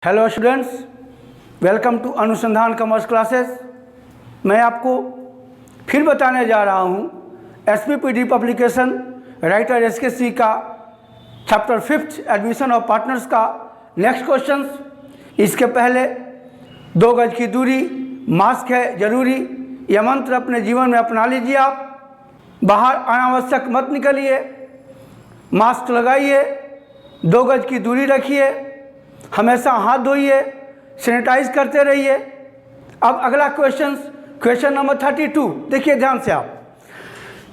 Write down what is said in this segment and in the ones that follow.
Hello students, welcome to अनुसंधान commerce classes. मैं आपको फिर बताने जा रहा हूँ एसपीपीडी पब्लिकेशन राइटर एसकेसी का चैप्टर 5 एडमिशन ऑफ पार्टनर्स का नेक्स्ट क्वेश्चंस। इसके पहले 2 गज की दूरी, मास्क है जरूरी, यह मंत्र अपने जीवन में अपना लीजिए। आप बाहर अनावश्यक मत निकलिए, मास्क लगाइए, 2 गज की दूरी रखिए, हमेशा हाथ धोइए, सैनिटाइज करते रहिए। अब अगला क्वेश्चन नंबर 32, देखिए ध्यान से आप।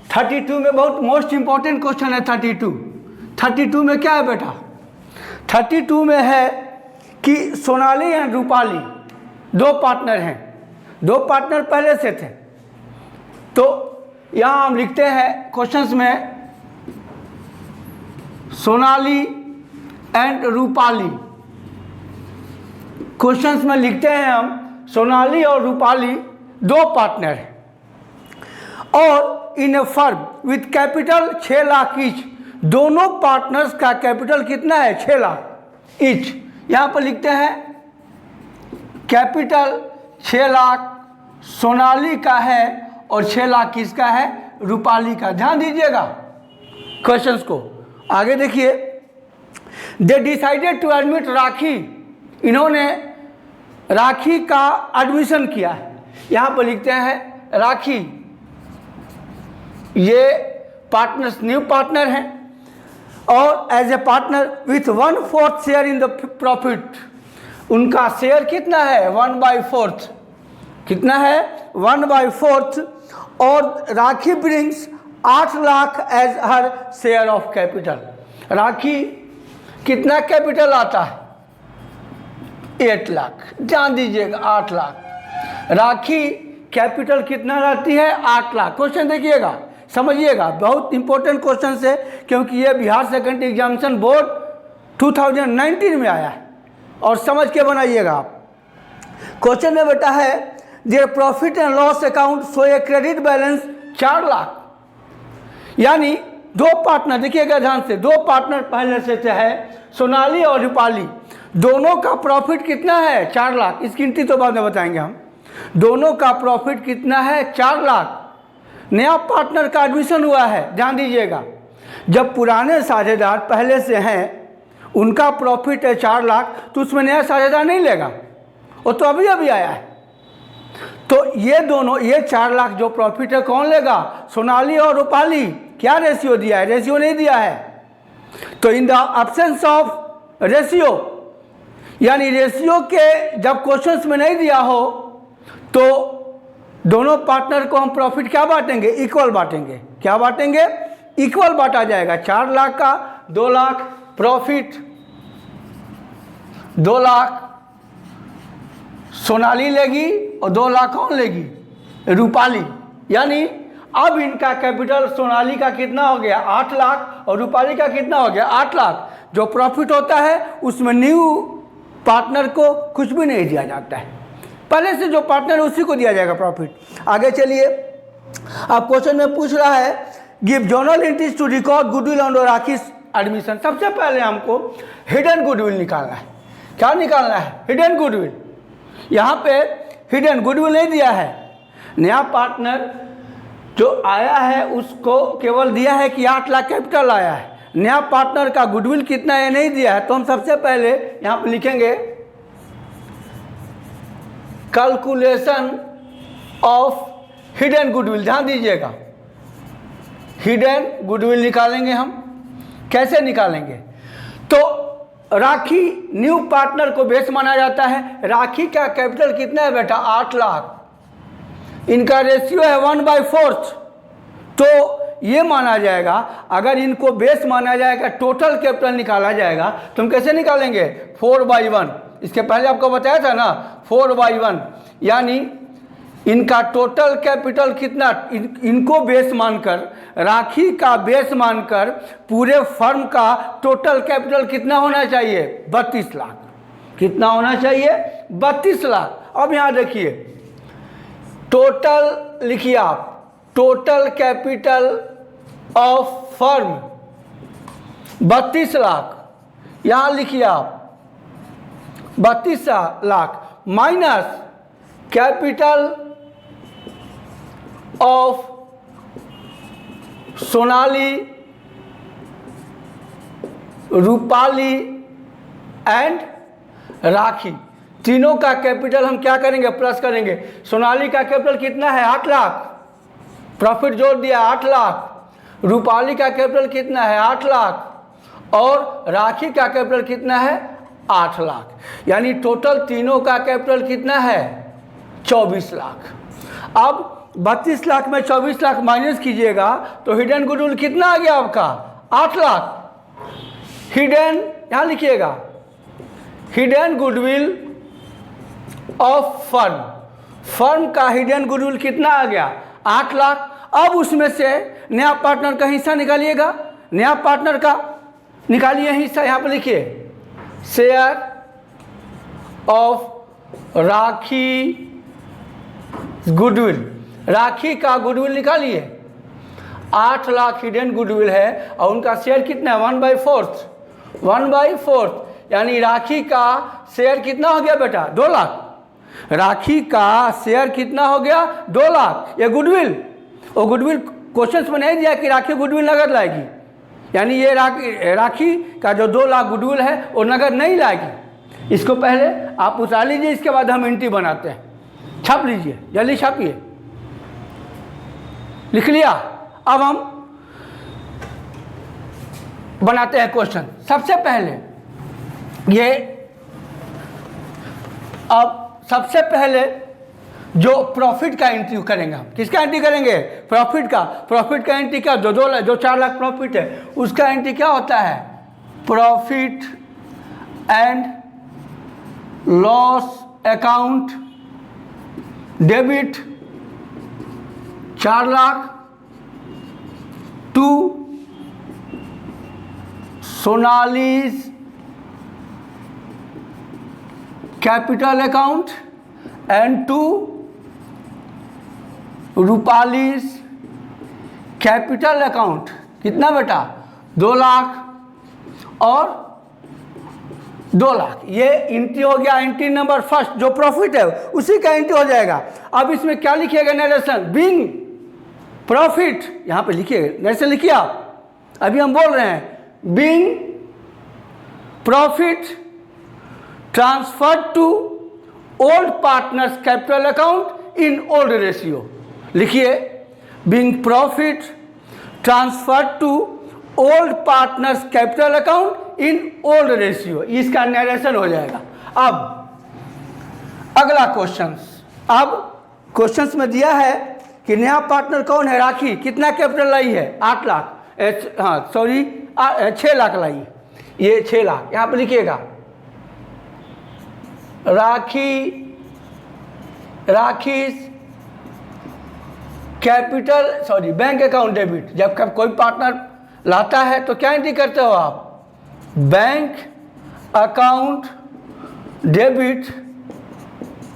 32 में बहुत मोस्ट इंपॉर्टेंट क्वेश्चन है। 32 में क्या है बेटा? 32 में है कि सोनाली एंड रूपाली 2 पार्टनर हैं। 2 पार्टनर पहले से थे, तो यहाँ हम लिखते हैं क्वेश्चंस में सोनाली एंड रूपाली। क्वेश्चंस में लिखते हैं हम सोनाली और रूपाली 2 पार्टनर हैं और in a firm with capital 6 lakh each. दोनों पार्टनर्स का कैपिटल कितना है? 6 लाख ईच। यहाँ पर लिखते हैं कैपिटल 6 लाख सोनाली का है और 6 लाख किसका है? रूपाली का। ध्यान दीजिएगा क्वेश्चंस को। आगे देखिए, दे डिसाइडेड टू एडमिट राखी। इन्होंने राखी का एडमिशन किया है। यहाँ पर लिखते हैं राखी, ये पार्टनर्स न्यू पार्टनर हैं और as a partner with 1/4 share in the profit. उनका शेयर कितना है? 1/4। कितना है? 1/4। और Rakhi brings 8 lakh as her share of capital. Rakhi कितना कैपिटल आता है? 8 लाख। ध्यान दीजिएगा, 8 लाख। राखी कैपिटल कितना रहती है? 8 लाख। क्वेश्चन देखिएगा, समझिएगा, बहुत इंपॉर्टेंट क्वेश्चन है क्योंकि ये बिहार सेकेंडरी एग्जामिनेशन बोर्ड 2019 में आया है और समझ के बनाइएगा आप। क्वेश्चन में बेटा है their profit and loss account show a credit balance 4 lakh. यानी 2 पार्टनर, देखिएगा ध्यान से, 2 पार्टनर पहले से है सोनाली और रूपाली। दोनों का प्रॉफिट कितना है? 4 लाख। इसकी गिनती तो बाद में बताएंगे हम। दोनों का प्रॉफिट कितना है? 4 लाख। नया पार्टनर का एडमिशन हुआ है। ध्यान दीजिएगा, जब पुराने साझेदार पहले से हैं उनका प्रॉफिट है 4 लाख, तो उसमें नया साझेदार नहीं लेगा, वो तो अभी अभी आया है। तो ये दोनों, ये 4 लाख जो प्रॉफिट है कौन लेगा? सोनाली और रूपाली। क्या रेशियो दिया है? रेशियो नहीं दिया है। तो in the absence of ratio, यानी रेशियो के जब क्वेश्चंस में नहीं दिया हो तो दोनों पार्टनर को हम प्रॉफिट क्या बांटेंगे? इक्वल बांटेंगे। क्या बांटेंगे? इक्वल बांटा जाएगा। 4 लाख का 2 लाख प्रॉफिट, 2 लाख सोनाली लेगी और 2 लाख कौन लेगी? रूपाली। यानी अब इनका कैपिटल सोनाली का कितना हो गया? 8 लाख और रूपाली का कितना हो गया? 8 लाख। जो प्रॉफिट होता है उसमें न्यू पार्टनर को कुछ भी नहीं दिया जाता है, पहले से जो पार्टनर है उसी को दिया जाएगा प्रॉफिट। आगे चलिए, अब क्वेश्चन में पूछ रहा है give journal entries to record goodwill on Rakhi admission. सबसे पहले हमको हिडन गुडविल निकालना है। क्या निकालना है? Hidden goodwill. यहाँ पे हिडन गुडविल नहीं दिया है। नया पार्टनर जो आया है उसको केवल दिया है कि 8 लाख कैपिटल आया है। नया पार्टनर का गुडविल कितना है नहीं दिया है। तो हम सबसे पहले यहाँ पर लिखेंगे कैलकुलेशन ऑफ हिडन गुडविल। ध्यान दीजिएगा, हिडन गुडविल निकालेंगे हम। कैसे निकालेंगे? तो राखी न्यू पार्टनर को बेस माना जाता है। राखी का कैपिटल कितना है बेटा? 8 लाख। इनका रेशियो है 1/4। तो ये माना जाएगा, अगर इनको बेस माना जाएगा, टोटल कैपिटल निकाला जाएगा, तो हम कैसे निकालेंगे? 4/1। इसके पहले आपको बताया था ना, 4/1। यानी इनका टोटल कैपिटल कितना? इनको बेस मानकर, राखी का बेस मानकर पूरे फर्म का टोटल कैपिटल कितना होना चाहिए? 32 लाख। कितना होना चाहिए? 32 लाख। अब यहाँ देखिए, टोटल लिखिए आप, total capital of firm 32 lakh. यहाँ लिखिए आप 32 lakh minus capital of Sonali, Rupali and Rakhi, तीनों का कैपिटल हम क्या करेंगे, प्लस करेंगे। सोनाली का कैपिटल कितना है, 8 लाख, प्रॉफिट जोड़ दिया 8 लाख। रूपाली का कैपिटल कितना है, 8 लाख, और राखी का कैपिटल कितना है, 8 लाख। यानी टोटल तीनों का कैपिटल कितना है, 24 लाख। अब 32 लाख में 24 लाख माइनस कीजिएगा तो हिडन गुडविल कितना आ गया आपका, 8 लाख। हिडन यहाँ लिखिएगा, hidden goodwill of firm, firm का हिडन गुडविल कितना आ गया, 8 लाख। अब उसमें से नया पार्टनर का हिस्सा निकालिएगा, नया पार्टनर का निकालिए हिस्सा, यहाँ पर लिखिए शेयर ऑफ राखी गुडविल, राखी का गुडविल निकालिए, 8 लाख हिडन गुडविल है और उनका शेयर कितना है, 1/4, 1/4, यानी राखी का शेयर कितना हो गया बेटा, 2 लाख। राखी का शेयर कितना हो गया, 2 लाख। ये गुडविल, वो गुडविल क्वेश्चन में नहीं दिया कि राखी गुडविल नगद लाएगी, यानी ये राखी का जो 2 लाख गुडविल है वो नगद नहीं लाएगी। इसको पहले आप उतार लीजिए, इसके बाद हम एंट्री बनाते हैं। छाप लीजिए, जल्दी छापिए, लिख लिया। अब हम बनाते हैं क्वेश्चन। सबसे पहले ये, अब सबसे पहले जो प्रॉफिट का एंट्री करेंगे हम, किसका एंट्री करेंगे, प्रॉफिट का। प्रॉफिट का एंट्री क्या, जो 4 लाख प्रॉफिट है उसका एंट्री क्या होता है, profit and loss account debit 4 lakh to Sonali's capital account and to Rupali's capital account. कितना बेटा, 2 लाख और 2 लाख। ये एंट्री हो गया, एंट्री नंबर फर्स्ट, जो प्रॉफिट है उसी का एंट्री हो जाएगा। अब इसमें क्या लिखिएगा, नरेशन बीइंग प्रॉफिट, यहाँ पे लिखिएगा, नरेशन लिखिए आप, अभी हम बोल रहे हैं being profit transferred to old partners capital account in old ratio. लिखिए being profit transferred to old partners capital account in old ratio, इसका नरेशन हो जाएगा। अब अगला क्वेश्चन, अब क्वेश्चंस में दिया है कि नया पार्टनर कौन है, राखी, कितना कैपिटल लाई है, 8 लाख, हाँ सॉरी 6 लाख लाई, ये 6 लाख। यहाँ पर लिखिएगा Rakhi capital, sorry bank account debit. जब कोई पार्टनर लाता है तो क्या एंट्री करते हो आप, bank account debit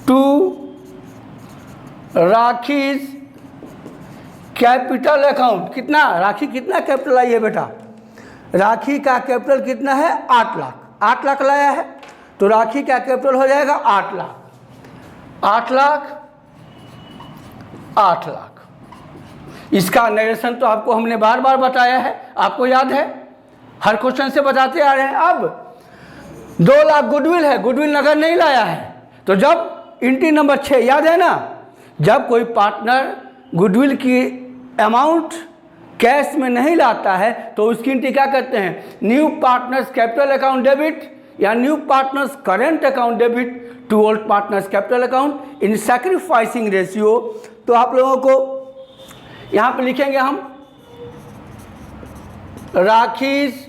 to Rakhi's capital account. कितना, राखी कितना कैपिटल आई है बेटा, राखी का कैपिटल कितना है, 8 लाख, 8 लाख लाया है तो राखी का कैपिटल हो जाएगा 8 लाख, 8 लाख, 8 लाख। इसका नरेशन तो आपको हमने बार बार बताया है, आपको याद है, हर क्वेश्चन से बताते आ रहे हैं। अब 2 लाख गुडविल है, गुडविल नगद नहीं लाया है, तो जब एंट्री नंबर 6 याद है ना, जब कोई पार्टनर गुडविल की अमाउंट कैश में नहीं लाता है तो उसकी एंट्री क्या करते हैं, new partners capital account debit या new partners current account debit to old partners capital account in sacrificing ratio. तो आप लोगों को यहाँ पे लिखेंगे हम Rakhi's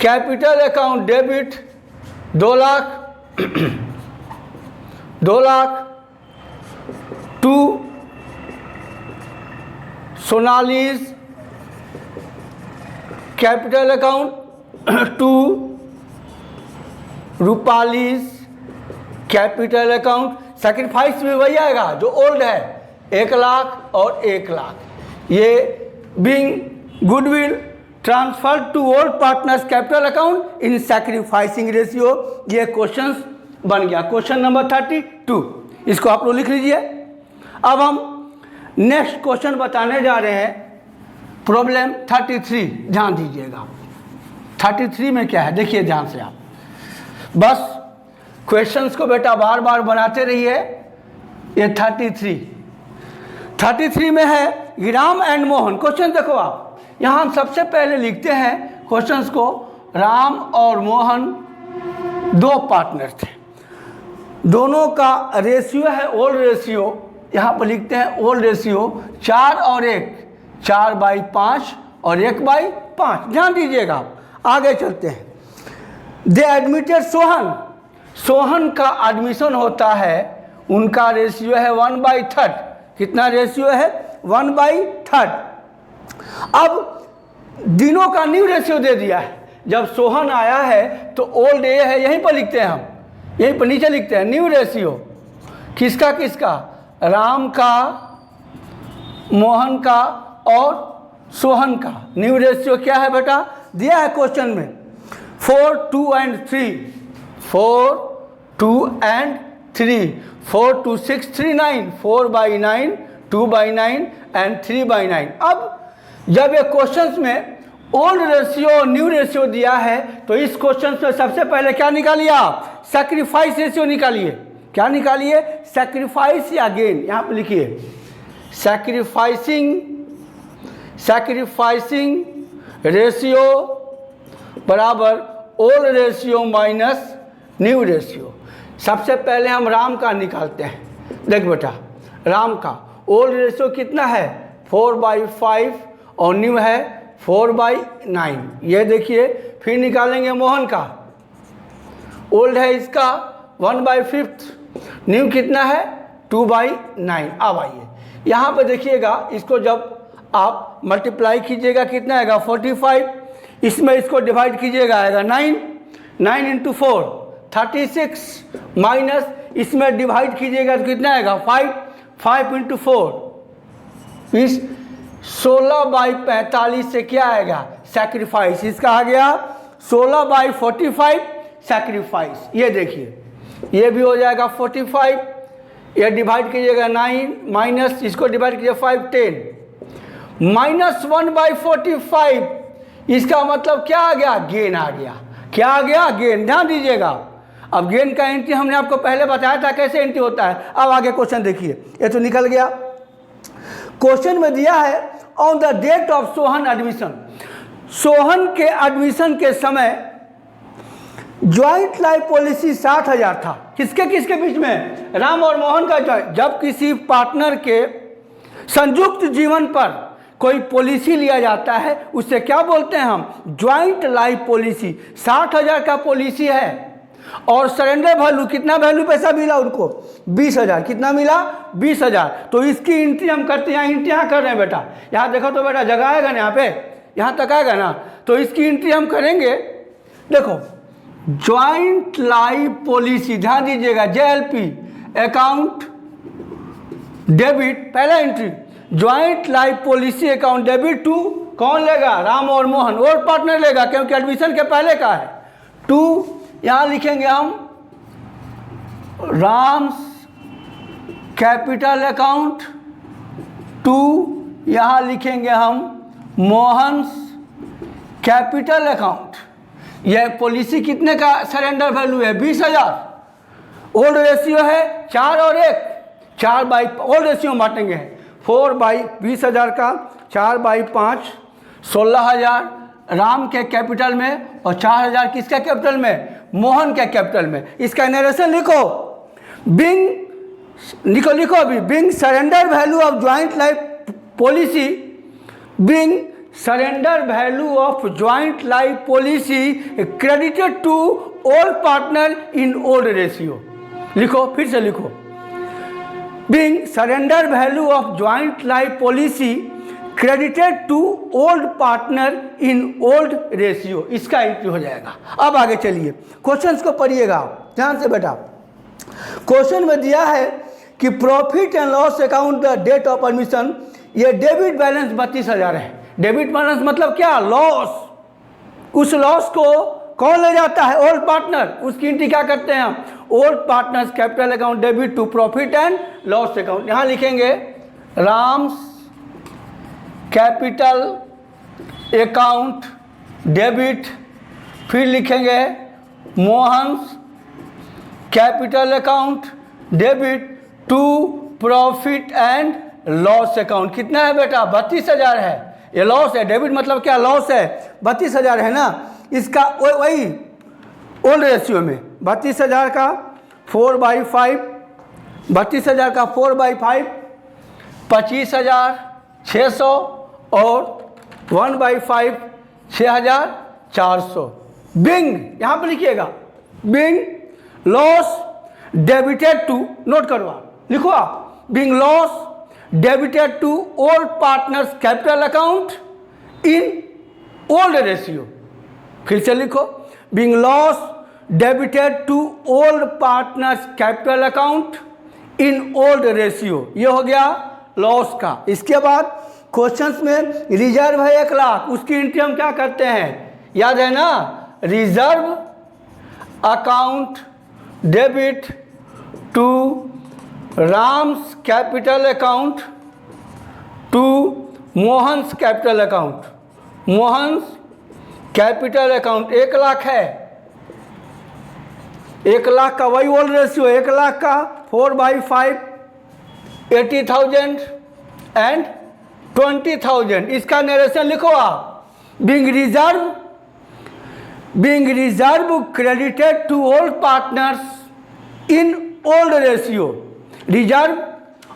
capital account debit 2 lakh 2 lakh to Sonali's capital account to Rupali's capital account. Sacrifice में वही आएगा जो ओल्ड है, 1 लाख और 1 लाख। ये being goodwill transfer to old partners capital account in sacrificing ratio. ये क्वेश्चन बन गया, क्वेश्चन नंबर 32। इसको आप लोग लिख लीजिए। अब हम नेक्स्ट क्वेश्चन बताने जा रहे हैं, प्रॉब्लम 33। ध्यान दीजिएगा 33 में क्या है, देखिए ध्यान से आप। बस क्वेश्चंस को बेटा बार बार बनाते रहिए। ये 33 में है राम एंड मोहन। क्वेश्चन देखो आप, यहाँ हम सबसे पहले लिखते हैं क्वेश्चंस को। राम और मोहन दो पार्टनर थे, दोनों का रेशियो है ओल्ड रेशियो। यहाँ पर लिखते हैं ओल्ड रेशियो 4 और 1, 4/5 और 1/5। ध्यान दीजिएगा आप, आगे चलते हैं। दे एडमिटेड सोहन, सोहन का एडमिशन होता है, उनका रेशियो है 1/3। कितना रेशियो है? 1/3। अब दिनों का न्यू रेशियो दे दिया है। जब सोहन आया है तो ओल्ड ए है, यहीं पर लिखते हैं हम, यहीं पर नीचे लिखते हैं न्यू रेशियो। किसका किसका? राम का, मोहन का और सोहन का न्यू रेशियो क्या है बेटा? दिया है क्वेश्चन में 4, 2 and 3। 4, 2 and 3। 4, 2, 6, 3, 9। 4/9, 2/9 and 3/9। अब जब ये क्वेश्चंस में ओल्ड रेशियो और न्यू रेशियो दिया है तो इस क्वेश्चन में सबसे पहले क्या निकालिए आप? सैक्रिफाइस रेशियो निकालिए। क्या निकालिए? सैक्रिफाइस या गेन। यहाँ पे लिखिए सैक्रिफाइसिंग रेशियो बराबर old ratio minus new ratio. सबसे पहले हम राम का निकालते हैं। देख बेटा, राम का ओल्ड रेशियो कितना है? 4/5 और न्यू है 4/9। ये देखिए, फिर निकालेंगे मोहन का। ओल्ड है इसका 1/5, न्यू कितना है? 2/9। अब आइए यहाँ पे देखिएगा, इसको जब आप मल्टीप्लाई कीजिएगा कितना आएगा? 45। इसमें इसको डिवाइड कीजिएगा आएगा 9। 9 × 4 36 माइनस इसमें डिवाइड कीजिएगा तो कितना आएगा? 5। 5 × 4 इस 16/45 से क्या आएगा? सैक्रिफाइस। इसका आ गया 16/45 सैक्रिफाइस। ये देखिए, ये भी हो जाएगा 45। ये डिवाइड कीजिएगा 9 माइनस इसको डिवाइड कीजिए 5, 10 -1/45। इसका मतलब क्या आ गया? गेन आ गया। क्या आ गया? गेन। ध्यान दीजिएगा। अब गेन का एंट्री हमने आपको पहले बताया था कैसे एंट्री होता है। अब आगे क्वेश्चन देखिए, ये तो निकल गया। क्वेश्चन में दिया है on the date of Sohan admission. Sohan के एडमिशन के समय ज्वाइंट लाइफ पॉलिसी 60,000 था। किसके किसके बीच में? राम और मोहन का ज्वाइंट। जब किसी पार्टनर के संयुक्त जीवन पर कोई पॉलिसी लिया जाता है उसे क्या बोलते हैं हम? Joint life policy. 60,000 का पॉलिसी है और सरेंडर वैल्यू कितना वैल्यू पैसा मिला उनको? 20,000। कितना मिला? 20,000। तो इसकी एंट्री हम करते हैं। यहाँ एंट्री यहाँ कर रहे हैं बेटा, यहाँ देखो तो बेटा जगह आएगा ना, यहाँ पे यहाँ तक आएगा ना, तो इसकी एंट्री हम करेंगे। देखो ज्वाइंट लाइफ पॉलिसी, ध्यान दीजिएगा, JLP अकाउंट डेबिट। पहला entry joint life policy account debit to, कौन लेगा? राम और मोहन, और पार्टनर लेगा क्योंकि एडमिशन के पहले का है। 2 यहाँ लिखेंगे हम राम्स कैपिटल अकाउंट। 2 यहाँ लिखेंगे हम मोहन्स कैपिटल अकाउंट। यह पॉलिसी कितने का सरेंडर वैल्यू है? 20,000। ओल्ड रेशियो है 4 और 1, 4 ओल्ड रेशियो बांटेंगे 4/20,000 का 4/5 16,000 राम के कैपिटल में और 4,000 किसके कैपिटल में? मोहन के कैपिटल में। इसका नरेशन लिखो। बिंग लिखो अभी, being surrender value of joint life policy, being surrender value of joint life policy credited to old partner in old ratio. लिखो, फिर से लिखो, being surrender value of joint life policy credited to old partner in old ratio. इसका entry हो जाएगा। अब आगे चलिए, क्वेश्चंस को पढ़िएगा ध्यान से बेटा। क्वेश्चन में दिया है कि profit and loss account the date of admission. ये डेबिट बैलेंस 32,000 है। डेबिट माइनस मतलब क्या, लॉस। उस लॉस को कौन ले जाता है, ओल्ड पार्टनर। उसकी एंट्री क्या करते हैं हम, old partners capital account debit to profit and loss account. यहां लिखेंगे राम्स कैपिटल अकाउंट डेबिट, फिर लिखेंगे Mohan's capital account debit to profit and loss account. कितना है बेटा, 32,000 है। ये लॉस है, डेबिट मतलब क्या, लॉस है। 32,000 है ना, इसका वही ओल्ड रेशियो में 32,000 का 4/5, 32,000 का 4/5 25,600 और 1/5 6,400। बिंग यहाँ पर लिखिएगा, being loss debited to, note करो आप, लिखो आप, being loss debited to old partners capital account in old ratio. फिर से लिखो, being loss debited to old partners capital account in old ratio. ये हो गया लॉस का। इसके बाद क्वेश्चंस में रिजर्व है 1 लाख, उसकी एंट्री हम क्या करते हैं, याद है ना, reserve account debit to Ram's capital account to Mohan's capital account. Mohan's capital account 1 lakh है, 1 लाख का वही ओल्ड रेशियो, 1 लाख का 4/5 80,000 एंड 20,000। इसका नरेशन लिखो आप, being reserve credited to old partners in old ratio. Reserve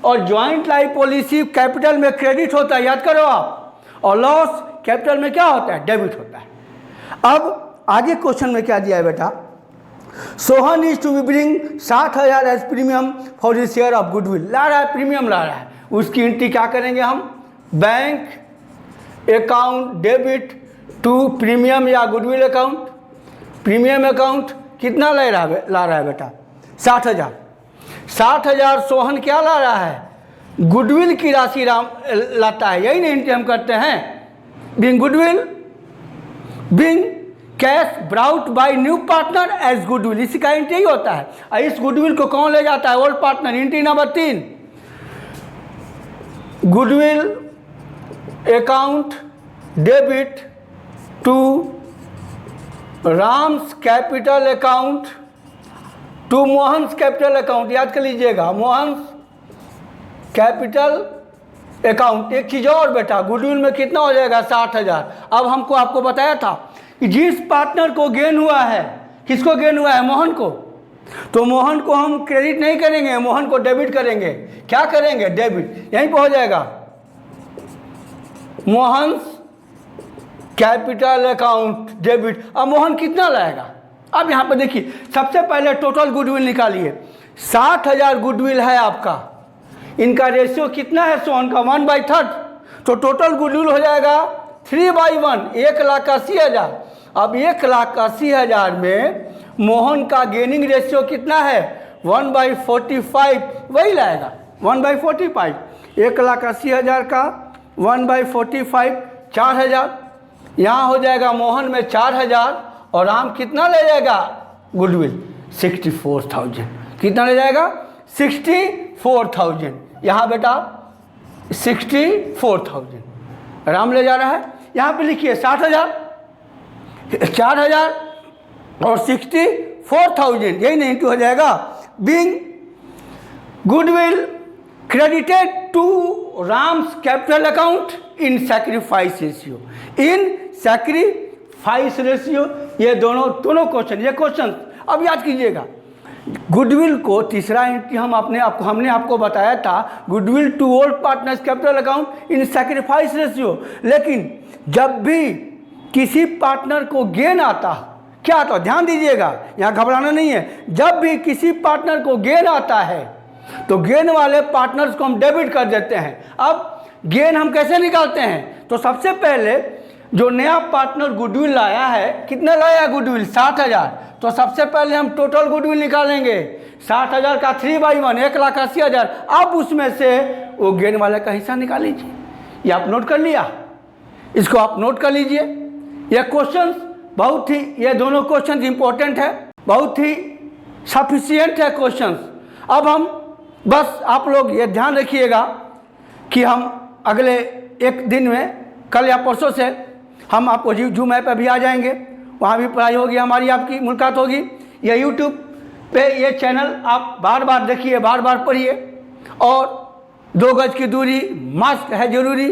और ज्वाइंट लाइफ पॉलिसी कैपिटल में क्रेडिट होता है, याद करो आप, और लॉस कैपिटल में क्या होता है, डेबिट होता है। अब आगे क्वेश्चन में क्या दिया है बेटा, Sohan is to be bring 60,000 as premium for the share of goodwill. ला रहा है, प्रीमियम ला रहा है, उसकी एंट्री क्या करेंगे हम, bank account debit to premium या गुडविल अकाउंट। प्रीमियम अकाउंट कितना ला रहा है बेटा, 60,000। 60,000 सोहन क्या ला रहा है, गुडविल की राशि लाता है, यही नहीं एंट्री हम करते हैं। Being goodwill, being cash brought by new partner as goodwill, इसी का एंट्री होता है। और इस गुडविल को कौन ले जाता है, old partner. Entry number 3, goodwill account debit to Ram's capital account to Mohan's capital account. याद कर लीजिएगा, मोहन्स कैपिटल अकाउंट। एक चीज़ और बेटा, गुडविल में कितना हो जाएगा, 60,000। अब हमको आपको बताया था कि जिस पार्टनर को गेन हुआ है, किसको गेन हुआ है, मोहन को, तो मोहन को हम क्रेडिट नहीं करेंगे, मोहन को डेबिट करेंगे। क्या करेंगे, डेबिट। यहीं पर हो जाएगा, मोहन्स कैपिटल अकाउंट डेबिट। अब मोहन कितना लाएगा, अब यहाँ पर देखिए, सबसे पहले टोटल गुडविल निकालिए। 60,000 गुडविल है आपका, इनका रेशियो कितना है सोहन का, 1/3, तो टोटल गुडविल हो जाएगा 3/1, 1,80,000। अब 1,80,000 में मोहन का गेनिंग रेशियो कितना है, 1/45, वही लाएगा 1/45। 1,80,000 का 1/45 4,000। यहाँ हो जाएगा मोहन में 4,000 और राम कितना ले जाएगा, गुडविल 64,000। कितना ले जाएगा, 64,000। यहाँ बेटा 64,000 राम ले जा रहा है। यहाँ पे लिखिए 60,000, 4,000 और 64,000, यही नहीं तो हो जाएगा। Being goodwill credited to Ram's capital account in sacrifice ratio, in sacrifice ratio. ये दोनों क्वेश्चन, ये क्वेश्चन अब याद कीजिएगा। गुडविल को तीसरा एंट्री हमने आपको बताया था, goodwill to old partners capital account in sacrifice ratio. लेकिन जब भी किसी पार्टनर को गेन आता, क्या आता, ध्यान दीजिएगा, यहाँ घबराना नहीं है। जब भी किसी पार्टनर को गेन आता है तो गेन वाले पार्टनर्स को हम डेबिट कर देते हैं। अब गेन हम कैसे निकालते हैं, तो सबसे पहले जो नया पार्टनर गुडविल लाया है, कितना लाया गुडविल, 60,000, तो सबसे पहले हम टोटल गुडविल निकालेंगे। 60,000 का 3/1, 1,80,000। अब उसमें से वो गेन वाले का हिस्सा निकाल लीजिए। ये आप नोट कर लिया, इसको आप नोट कर लीजिए। ये क्वेश्चंस बहुत ही, ये दोनों क्वेश्चंस इंपॉर्टेंट है, बहुत ही सफिशिएंट है क्वेश्चंस। अब हम बस आप लोग ये ध्यान रखिएगा कि हम अगले एक दिन में, कल या परसों से हम आपको जूम ऐप पे भी आ जाएंगे, वहाँ भी पढ़ाई होगी, हमारी आपकी मुलाकात होगी। ये यूट्यूब पे ये चैनल आप बार बार देखिए, बार बार पढ़िए। और 2 गज की दूरी, मास्क है ज़रूरी,